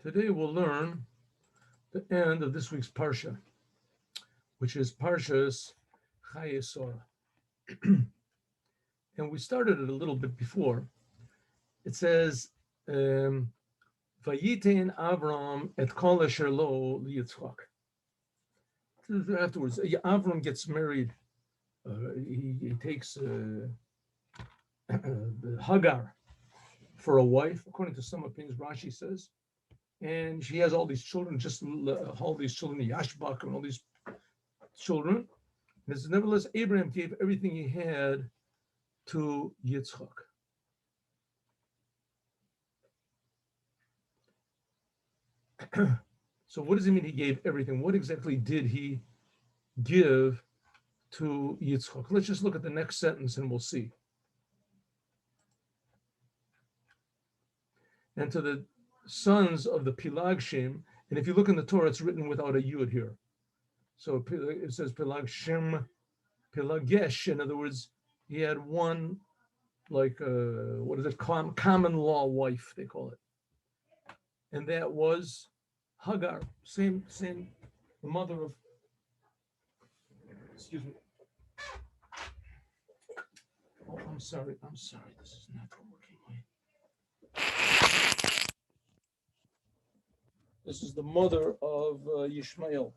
Today we'll learn the end of this week's Parsha, which is Parshas Chayesora. And we started it a little bit before. It says, Vayitein Avram et kol asher lo liyitzchak. Afterwards, Avram gets married. He takes Hagar for a wife, according to some opinions. Rashi says, and she has all these children, Yashbak and all these children. And it's, nevertheless, Abraham gave everything he had to Yitzchak. So what does it mean he gave everything? What exactly did he give to Yitzchak? Let's just look at the next sentence and we'll see. And to the sons of the Pilagshim, and if you look in the Torah, it's written without a yud here. So it says Pilagshim, Pilagesh. In other words, he had one, common law wife, they call it. And that was Hagar, same, the mother of, excuse me. Oh, I'm sorry, this is not working. This is the mother of Yishmael.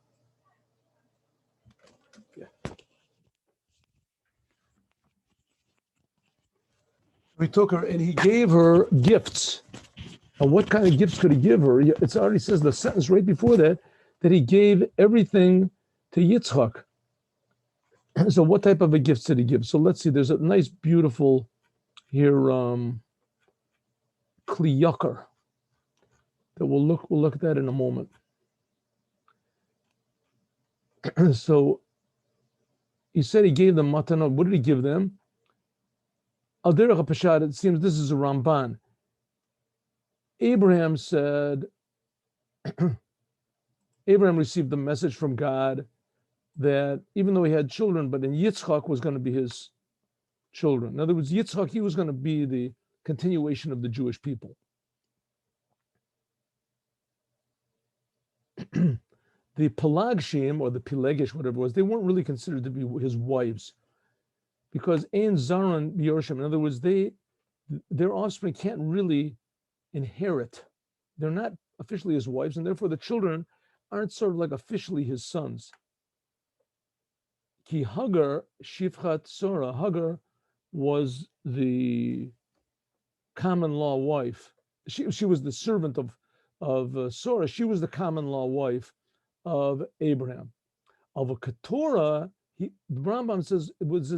Yeah. He took her and he gave her gifts. And what kind of gifts could he give her? It already says the sentence right before that he gave everything to Yitzchak. So what type of a gifts did he give? So let's see, there's a nice, beautiful here, Kli Ykar, that we'll look at that in a moment. So he said he gave them matana. What did he give them? Al derech hapashad, it seems this is a Ramban. Abraham said, Abraham received the message from God that even though he had children, but in Yitzchak was going to be his children. In other words, Yitzchak, he was going to be the continuation of the Jewish people. The Pelagshim, or the Pilegish, whatever it was, they weren't really considered to be his wives, because Ein Zaron B'Yorshim, in other words, their offspring can't really inherit. They're not officially his wives, and therefore the children aren't sort of like officially his sons. Ki Hagar Shifchat Sora, Hagar was the common law wife. She was the servant of Sora. She was the common law wife of Abraham. Of a Keturah, the Rambam says it was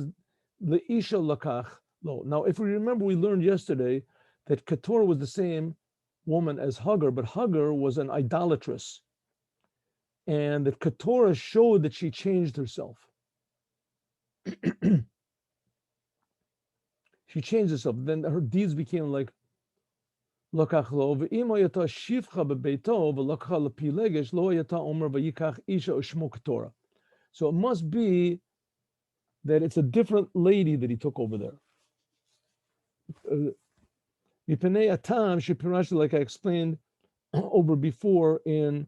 the Isha Lakach Lo. Now, if we remember, we learned yesterday that Keturah was the same woman as Hagar, but Hagar was an idolatress. And that Keturah showed that she changed herself. She changed herself. Then her deeds became like Lakach Lo. Ve'im hayata shivcha bebeito v'lakcha lepilegesh lo hayata omer v'yikach isha u'shmo Keturah. So it must be that it's a different lady that he took over there. Like I explained over before in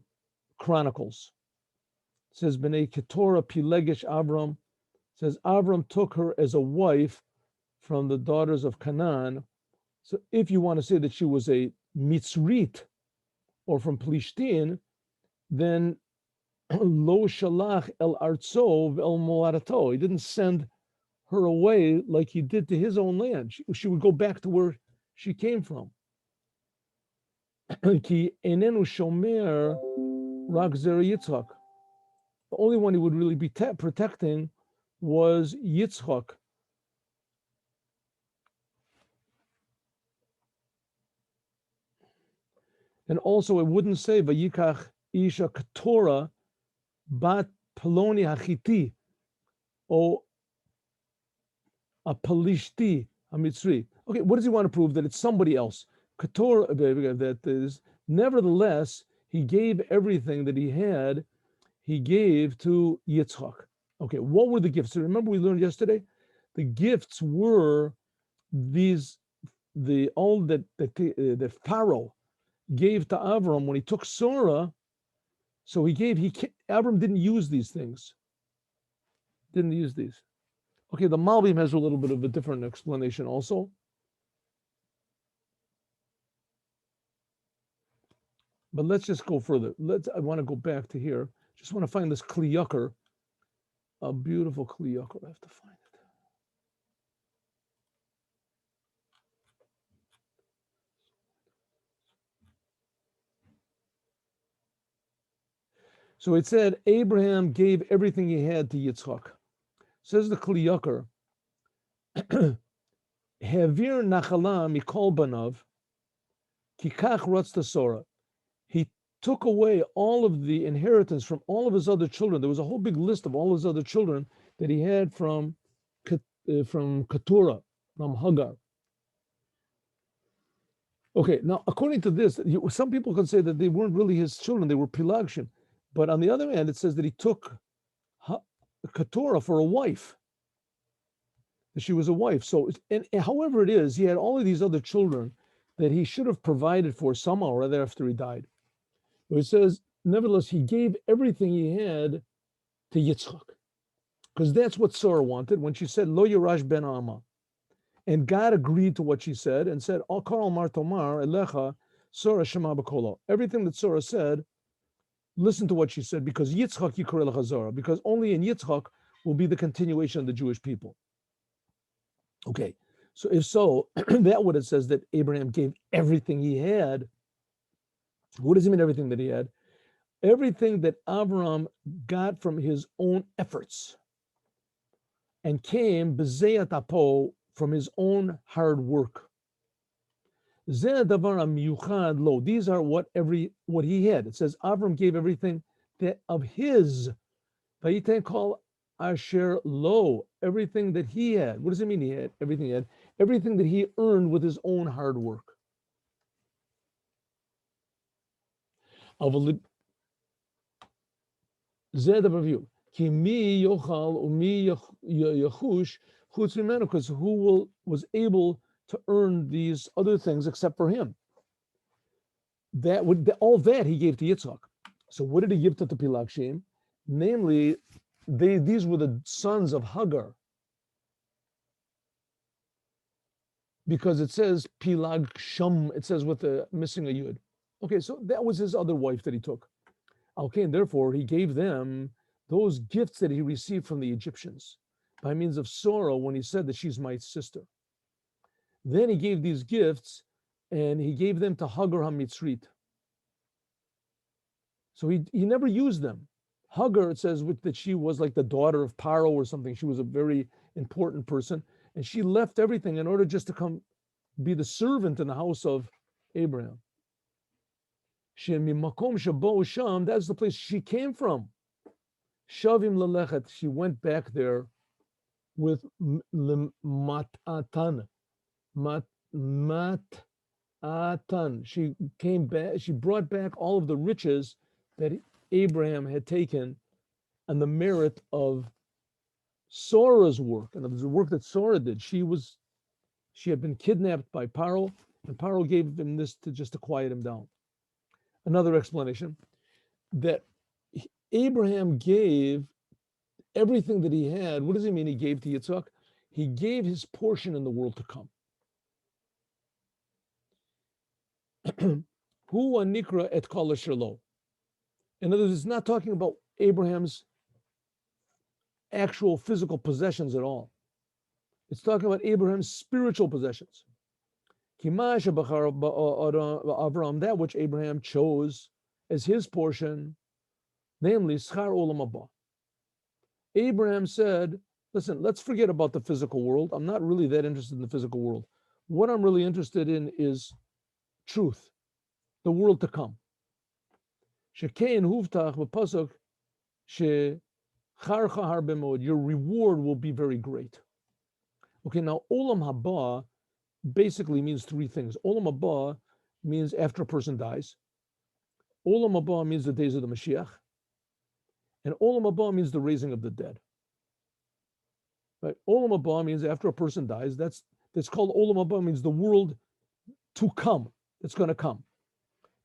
Chronicles. It says, B'nei Keturah Pilegesh Avram. It says, Avram took her as a wife from the daughters of Canaan. So if you want to say that she was a Mitzrit or from Plishtin, then Lo Shalach El Artso El Moarato. He didn't send her away like he did to his own land. She would go back to where she came from. Ki enenu shomer rak zera Yitzchak. The only one he would really be protecting was Yitzchak. And also, it wouldn't say Vayikach Isha Keturah Bat Peloni Hachiti or a Pelishti Mitzri. Okay, what does he want to prove? That it's somebody else. Keturah, that is, nevertheless, he gave everything that he had, he gave to Yitzchak. Okay, what were the gifts? So remember we learned yesterday? The gifts were that Pharaoh gave to Avram when he took Sora. So Avram didn't use these things. Didn't use these. Okay, the Malbim has a little bit of a different explanation also. But let's just go further. I want to go back to here. Just want to find this Kli Ykar, a beautiful Kli Ykar. I have to find it. So it said Abraham gave everything he had to Yitzchak. Says the Kli Ykar, Havir nachala mikol banav, kikach ratzta Sora. He took away all of the inheritance from all of his other children. There was a whole big list of all his other children that he had from Keturah, from Hagar. Okay, now according to this, some people can say that they weren't really his children; they were Pilagshim. But on the other hand, it says that he took Keturah for a wife. That she was a wife. So, and however it is, he had all of these other children that he should have provided for somehow right after he died. But it says, nevertheless, he gave everything he had to Yitzchak, because that's what Sarah wanted when she said, Lo Yirash ben Ama. And God agreed to what she said and said, Al Kar Mar Tomar Elecha Sarah Shema B'Kolo. Everything that Sarah said, listen to what she said, because Yitzchak Yikor Elecha Zara, because only in Yitzchak will be the continuation of the Jewish people. Okay, so if so, that what it says that Abraham gave everything he had. What does it mean, everything that he had? Everything that Avram got from his own efforts and came b'zeyat apo, from his own hard work. Zeh davar miyuchad lo. These are what he had. It says Avram gave everything that of his. Vayiten kol asher lo, everything that he had. What does it mean he had? Everything he had. Everything that he earned with his own hard work. Zeh davar v'yu. Ki mi yochal umi yachush. Because who was able to earn these other things except for him? All that he gave to Yitzchak. So what did he give to the Pilagshim? Namely, these were the sons of Hagar. Because it says Pilagsham, it says with the missing a yud. Okay, so that was his other wife that he took. Okay, and therefore he gave them those gifts that he received from the Egyptians by means of Sora when he said that she's my sister. Then he gave these gifts and he gave them to Hagar HaMitzrit. So he never used them. Hagar, it says that she was like the daughter of Paro or something. She was a very important person. And she left everything in order just to come be the servant in the house of Abraham. That's the place she came from. Shavim lelechet, she went back there with matatan. Matatan. She came back, she brought back all of the riches that Abraham had taken and the merit of Sora's work, and the work that Sora did. She had been kidnapped by Paro, and Paro gave him this just to quiet him down. Another explanation, that Abraham gave everything that he had. What does he mean he gave to Yitzchak? He gave his portion in the world to come. Hu anikra et kol asher lo. In other words, it's not talking about Abraham's actual physical possessions at all. It's talking about Abraham's spiritual possessions. That which Abraham chose as his portion, namely schar olam haba. Abraham said, listen, let's forget about the physical world. I'm not really that interested in the physical world. What I'm really interested in is truth, the world to come. Your reward will be very great. Okay, now olam haba basically means three things. Olam haba means after a person dies. Olam haba means the days of the Mashiach. And olam haba means the raising of the dead. Right? Olam haba means after a person dies. That's called olam haba, means the world to come. That's going to come.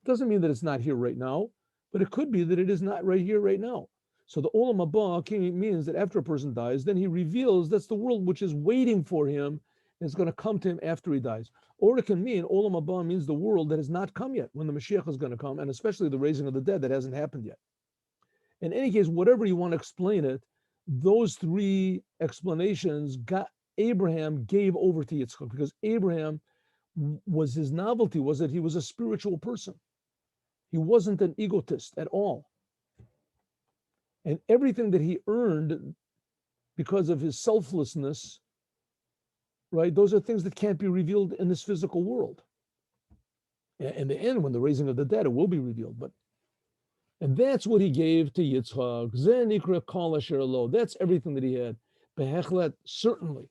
Doesn't mean that it's not here right now, but it could be that it is not right here right now. So the Olam Haba means that after a person dies, then he reveals that's the world which is waiting for him and is going to come to him after he dies. Or it can mean Olam Haba means the world that has not come yet, when the Mashiach is going to come, and especially the raising of the dead that hasn't happened yet. In any case, whatever you want to explain it, those three explanations Abraham gave over to Yitzchak, because Abraham was, his novelty was that he was a spiritual person. He wasn't an egotist at all. And everything that he earned because of his selflessness, right, those are things that can't be revealed in this physical world. In the end, when the raising of the dead, it will be revealed. And that's what he gave to Yitzchak. Zenikra kol asher lo. That's everything that he had. Behechlet, certainly.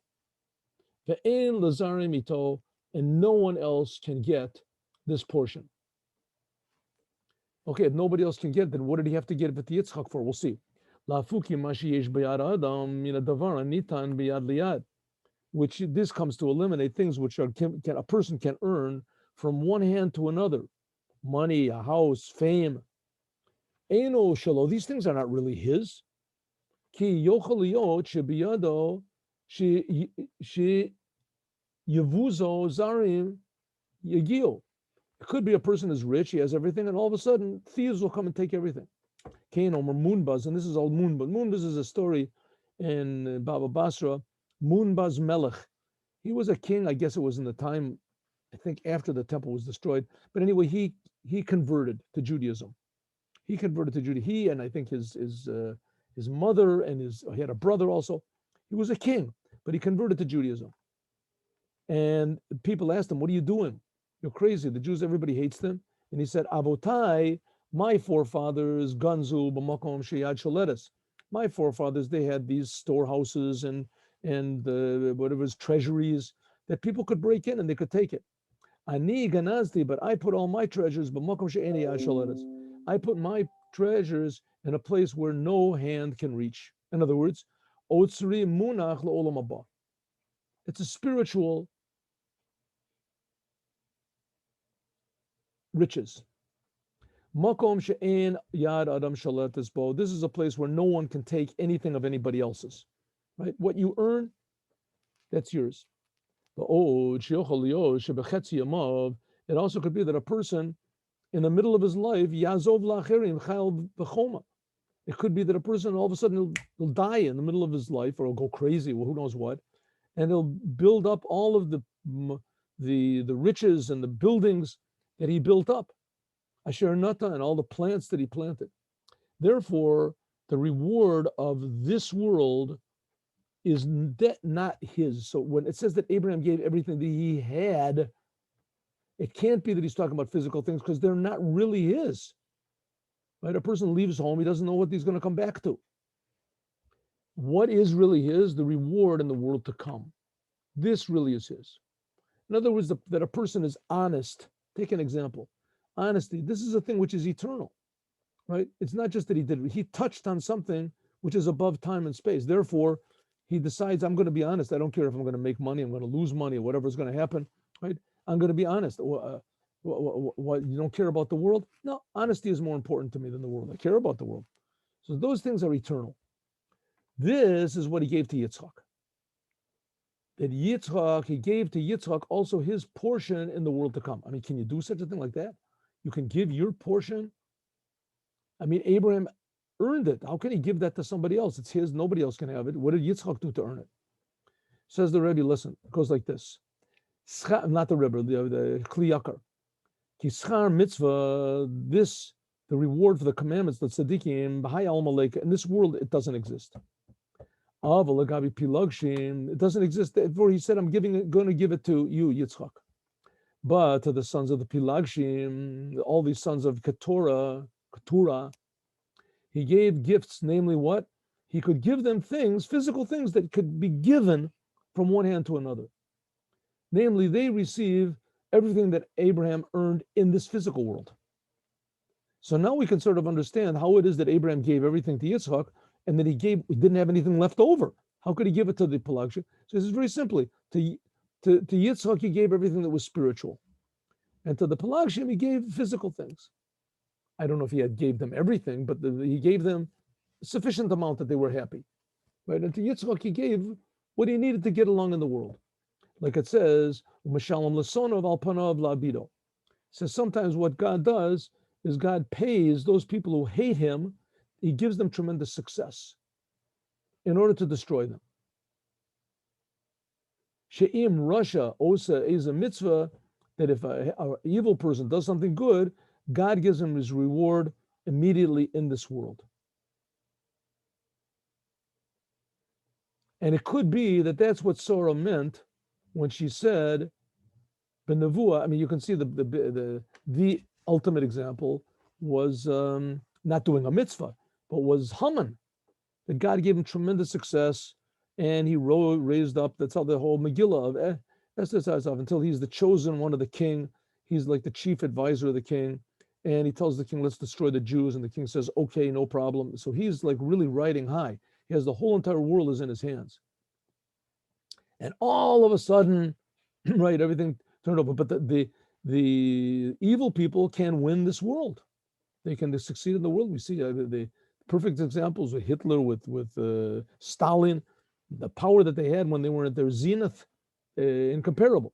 Ve'en lazarim ito, and no one else can get this portion. Okay, if nobody else can get it, then what did he have to get it to Yitzchak for? We'll see. Which this comes to eliminate things which a person can earn from one hand to another. Money, a house, fame. Eino shalo, these things are not really his. Ki yochaliyot shebiyado she yevuzo zarim yagio. It could be a person is rich, he has everything, and all of a sudden thieves will come and take everything. Cain or Moonbaz, and this is all Moonbaz. Moonbaz is a story in Baba Basra. Moonbaz Melech. He was a king, I guess it was in the time, I think after the temple was destroyed. But anyway, he converted to Judaism. He converted to Judaism. He and I think his mother and he had a brother also. He was a king, but he converted to Judaism. And people asked him, "What are you doing? You're crazy. The Jews, everybody hates them." And he said, "Avotai, my forefathers, Ganzu, B'makom Sheyad Sholetes. My forefathers, they had these storehouses and whatever his treasuries that people could break in and they could take it. Ani ganazti, but I put all my treasures, B'makom Sheyad Sholetes. I put my treasures in a place where no hand can reach. In other words, Otsri Munach L'Olam Haba. It's a spiritual riches. Makom she'en yad adam shaletes bo. This is a place where no one can take anything of anybody else's. Right? What you earn, that's yours. It also could be that a person in the middle of his life, yazov lacherim chayil b'choma. It could be that a person all of a sudden will die in the middle of his life, or he'll go crazy, or who knows what, and he'll build up all of the riches and the buildings that he built up, asher nata, and all the plants that he planted. Therefore, the reward of this world is not his. So when it says that Abraham gave everything that he had, it can't be that he's talking about physical things because they're not really his. Right? A person leaves home, he doesn't know what he's going to come back to. What is really his? The reward in the world to come. This really is his. In other words, that a person is honest. Take an example. Honesty, this is a thing which is eternal, right? It's not just that he touched on something which is above time and space. Therefore, he decides, I'm going to be honest. I don't care if I'm going to make money, I'm going to lose money, or whatever's going to happen, right? I'm going to be honest. What, you don't care about the world? No, honesty is more important to me than the world. I care about the world. So those things are eternal. This is what he gave to Yitzchak. That Yitzchak, he gave to Yitzchak also his portion in the world to come. I mean, can you do such a thing like that? You can give your portion? I mean, Abraham earned it. How can he give that to somebody else? It's his, nobody else can have it. What did Yitzchak do to earn it? Says the Rebbe, listen, it goes like this. Not the Rebbe, the Kli Ykar. Ki schar mitzvah, this, the reward for the commandments, the tzaddikim, b'hai al maleka, in this world, it doesn't exist. It doesn't exist. Therefore, he said, I'm going to give it to you, Yitzchak. But to the sons of the Pilagshim, all these sons of Keturah, he gave gifts, namely what? He could give them things, physical things that could be given from one hand to another. Namely, they receive everything that Abraham earned in this physical world. So now we can sort of understand how it is that Abraham gave everything to Yitzchak, and that he didn't have anything left over. How could he give it to the Pelagshim? So this is very simply, to Yitzchak, he gave everything that was spiritual. And to the Pelagshim, he gave physical things. I don't know if he gave them everything, but he gave them a sufficient amount that they were happy. Right? And to Yitzchak, he gave what he needed to get along in the world. Like it says, Mashalom Lasonov Alpanov Labido. So sometimes what God does is God pays those people who hate him, he gives them tremendous success in order to destroy them. She'im Russia Osa is a mitzvah that if an evil person does something good, God gives him his reward immediately in this world. And it could be that that's what Sorah meant when she said, "Benavua." I mean, you can see the ultimate example was not doing a mitzvah, but was Haman. That God gave him tremendous success, and he raised up. That's how the whole Megillah of Esther until he's the chosen one of the king. He's like the chief advisor of the king, and he tells the king, "Let's destroy the Jews," and the king says, "Okay, no problem." So he's like really riding high. He has the whole entire world is in his hands. And all of a sudden, right, everything turned over. But the evil people can win this world. They can succeed in the world. We see the perfect examples with Hitler, with Stalin, the power that they had when they were at their zenith, incomparable.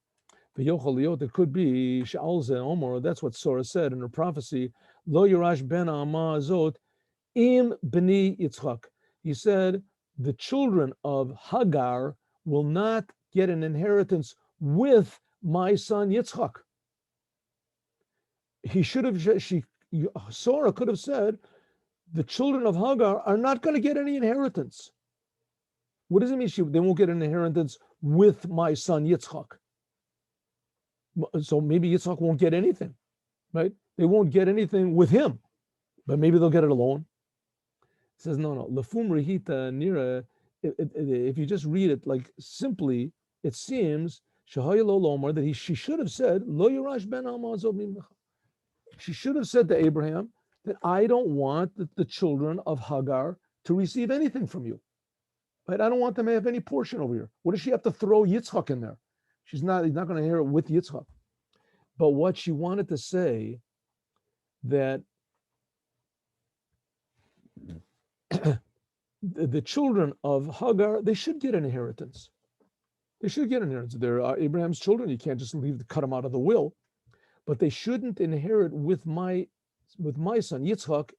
It could be Sha'al Omar. That's what Sorah said in her prophecy. Lo Yirash ben Amma Azot im b'ni Yitzchak. He said the children of Hagar will not get an inheritance with my son Yitzchak. He should have. Sorah could have said, the children of Hagar are not going to get any inheritance. What does it mean? They won't get an inheritance with my son Yitzchak. So maybe Yitzchak won't get anything, right? They won't get anything with him, but maybe they'll get it alone. It says, no. Lefum rehita nira. If you just read it like simply, it seems that she should have said, Lo Yirash ben Amazov mimcha. She should have said to Abraham that I don't want the children of Hagar to receive anything from you. Right? I don't want them to have any portion over here. What does she have to throw Yitzchak in there? He's not going to hear it with Yitzchak. But what she wanted to say that the children of Hagar, they should get an inheritance. They should get an inheritance. They're Abraham's children. You can't just cut them out of the will. But they shouldn't inherit with my son Yitzchak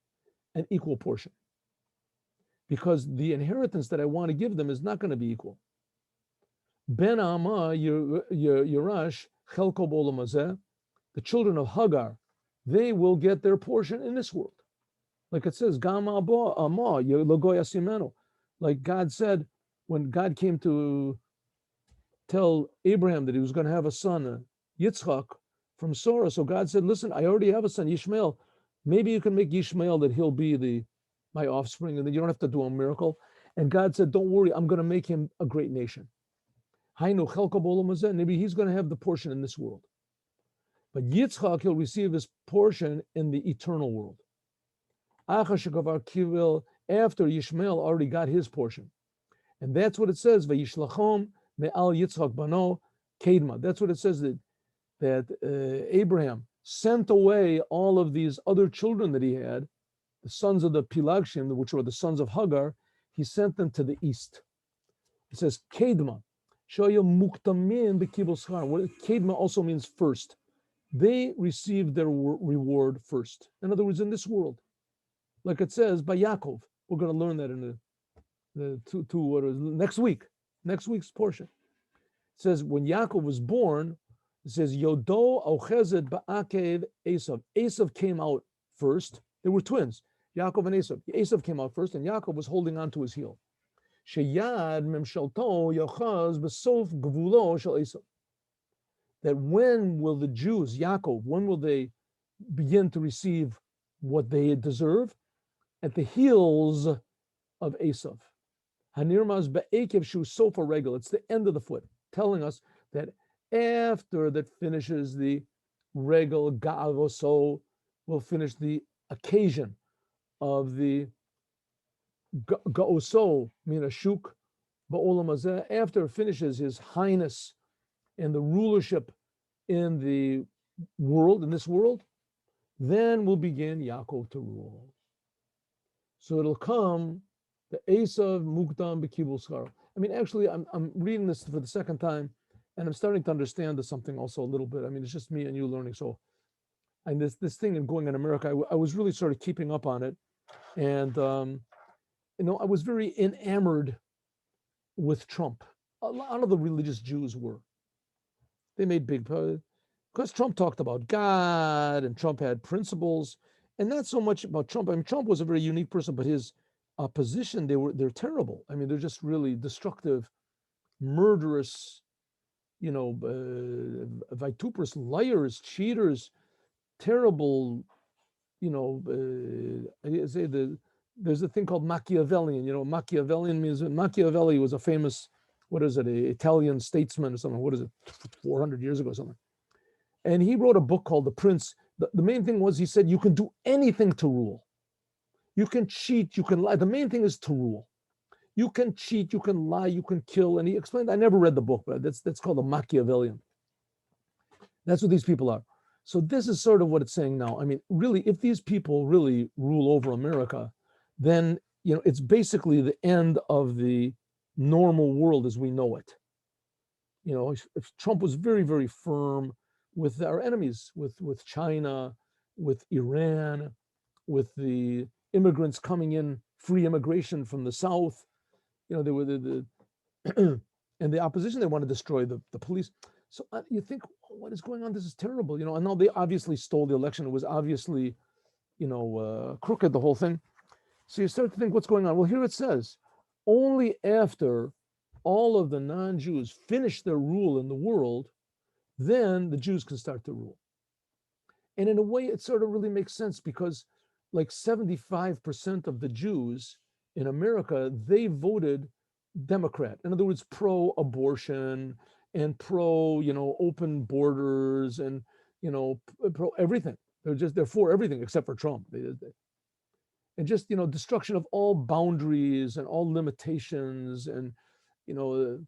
an equal portion, because the inheritance that I want to give them is not going to be equal. Ben Amma Yerash Chelko B'olam Hazeh, the children of Hagar, they will get their portion in this world, like it says Gam Amma Logoy Asimeno, like God said when God came to tell Abraham that he was going to have a son, Yitzchak, from Sorah. So God said, listen, I already have a son, Yishmael. Maybe you can make Yishmael that he'll be my offspring, and then you don't have to do a miracle. And God said, don't worry, I'm going to make him a great nation. Maybe he's going to have the portion in this world. But Yitzchak, he'll receive his portion in the eternal world. After Yishmael already got his portion. And that's what it says, Vayishlachom me'al Yitzchak bano kedma. That's what it says, that Abraham sent away all of these other children that he had, the sons of the Pilagshim, which were the sons of Hagar. He sent them to the east. It says kedma. Shoya muktamin b'kibul schar. Kedma also means first. They received their reward first. In other words, in this world, like it says by Yaakov. We're going to learn that in next week. Next week's portion. It says when Yaakov was born, it says Yodo Ochezed Ba'akev Esav. Esav came out first. They were twins, Yaakov and Esav. Esav came out first, and Yaakov was holding on to his heel. Sheyad Memshalto Yochaz Besof Gvulo Shel Esav. That when will the Jews, Yaakov, when will they begin to receive what they deserve? At the heels of Esav. Hanirmaz Be'akev Shu Sofa Regal. It's the end of the foot, telling us that after that finishes the regal ga'avoso, will finish the occasion of the ga'oso, mean shuk, ba'olam hazeh. After it finishes his highness and the rulership in the world, in this world, then will begin Yaakov to rule. So it'll come the Esav Mukdam Bekibul Schar. I mean, actually, I'm reading this for the second time, and I'm starting to understand this something also a little bit. I mean, it's just me and you learning. So, and this thing and going in America, I was really sort of keeping up on it, and I was very enamored with Trump. A lot of the religious Jews were. They made big, because Trump talked about God and Trump had principles, and not so much about Trump. I mean, Trump was a very unique person, but his opposition, they're terrible. I mean, they're just really destructive, murderous, vituperative liars, cheaters, terrible. I say there's a thing called Machiavellian. Machiavellian means Machiavelli was a famous, what is it, a Italian statesman or something. What is it, 400 years ago or something? And he wrote a book called The Prince. The main thing was, he said, you can do anything to rule. You can cheat, you can lie. The main thing is to rule. You can cheat, you can lie, you can kill. And he explained, I never read the book, but that's called a Machiavellian. That's what these people are. So this is sort of what it's saying now. I mean, really, if these people really rule over America, then it's basically the end of the normal world as we know it. If Trump was very, very firm with our enemies, with China, with Iran, with the immigrants coming in, free immigration from the South, they were the and the opposition, they want to destroy the police. So you think, what is going on? This is terrible. And now they obviously stole the election. It was obviously, crooked, the whole thing. So you start to think, what's going on? Well, here it says, only after all of the non-Jews finish their rule in the world, then the Jews can start to rule. And in a way, it sort of really makes sense, because like 75% of the Jews in America, they voted Democrat. In other words, pro-abortion and pro, open borders and, pro everything. They're for everything except for Trump. And just, destruction of all boundaries and all limitations and, and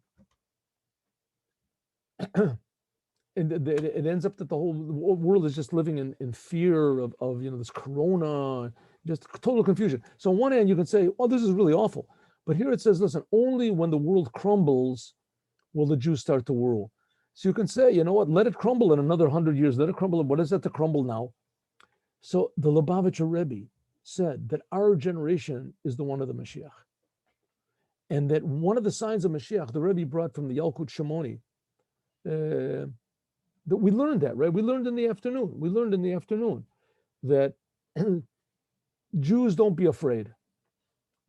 it ends up that the whole world is just living in fear of this corona, just total confusion. So on one hand, you can say, oh, this is really awful. But here it says, listen, only when the world crumbles will the Jews start to rule. So you can say, you know what, let it crumble in another 100 years. Let it crumble. What is that to crumble now? So the Lubavitcher Rebbe said that our generation is the one of the Mashiach. And that one of the signs of Mashiach, the Rebbe brought from the Yalkut Shimoni, that we learned that, right? We learned in the afternoon that Jews, don't be afraid.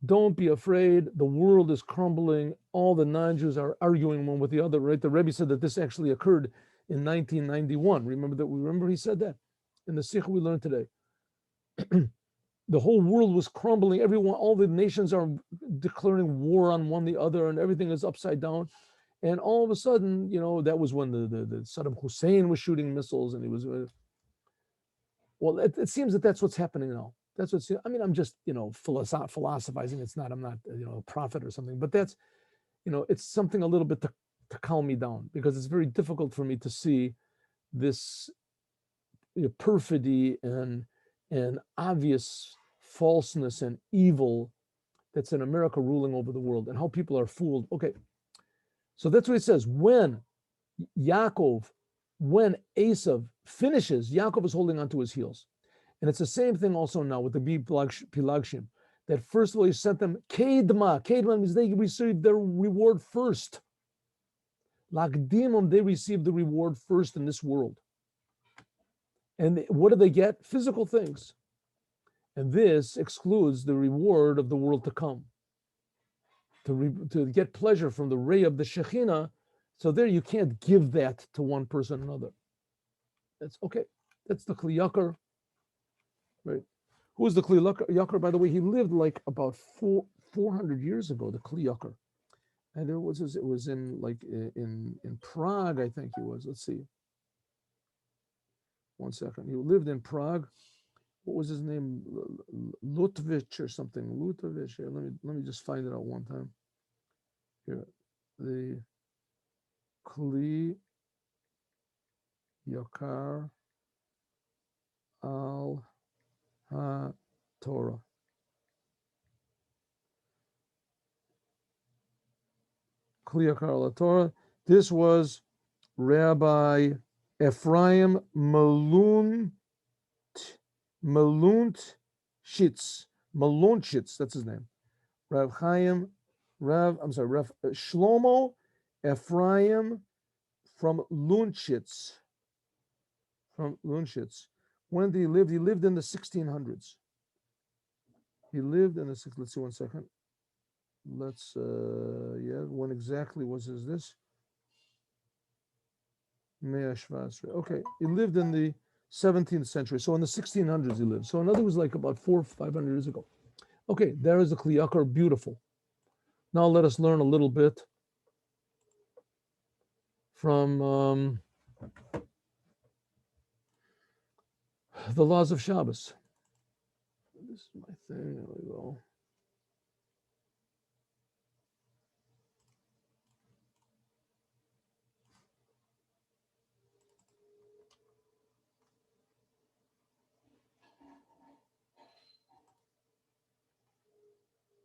Don't be afraid. The world is crumbling. All the non-Jews are arguing one with the other, right? The Rebbe said that this actually occurred in 1991. Remember he said that in the Sikh we learned today. The whole world was crumbling. All the nations are declaring war on one the other, and everything is upside down. And all of a sudden, that was when the Saddam Hussein was shooting missiles, and he was. Well, it seems that that's what's happening now. That's what's. I mean, I'm just philosophizing. I'm not a prophet or something. But that's, it's something a little bit to calm me down, because it's very difficult for me to see this perfidy and obvious falseness and evil that's in America ruling over the world, and how people are fooled. Okay. So that's what it says. When Esav finishes, Yaakov is holding onto his heels. And it's the same thing also now with the Pilagshim, that first of all, he sent them Kedma. Kedma means they received their reward first. Lagdimum, they received the reward first in this world. And what do they get? Physical things. And this excludes the reward of the world to come. To get pleasure from the ray of the Shekhinah, so there you can't give that to one person or another. That's okay. That's the Kli Ykar, right? Who is the Kli Ykar? By the way, he lived like about 400 years ago. The Kli Ykar, and it was in in Prague, I think he was. Let's see. 1 second. He lived in Prague. What was his name? Lutvich or something. Lutovich. Here, let me just find it out one time. Here, the Kli Ykar. Torah. Kli Ykar Torah. This was Rabbi Ephraim Malunchitz, that's his name. Rav Shlomo Ephraim from Lunchitz. When did he live? He lived in the 1600s. Let's see 1 second. When exactly was this? Okay, he lived in the 17th century. So in the 1600s he lived. So in other words, like about 400 or 500 years ago. Okay, there is the Kli Ykar, beautiful. Now let us learn a little bit from the laws of Shabbos. This is my thing. There we go.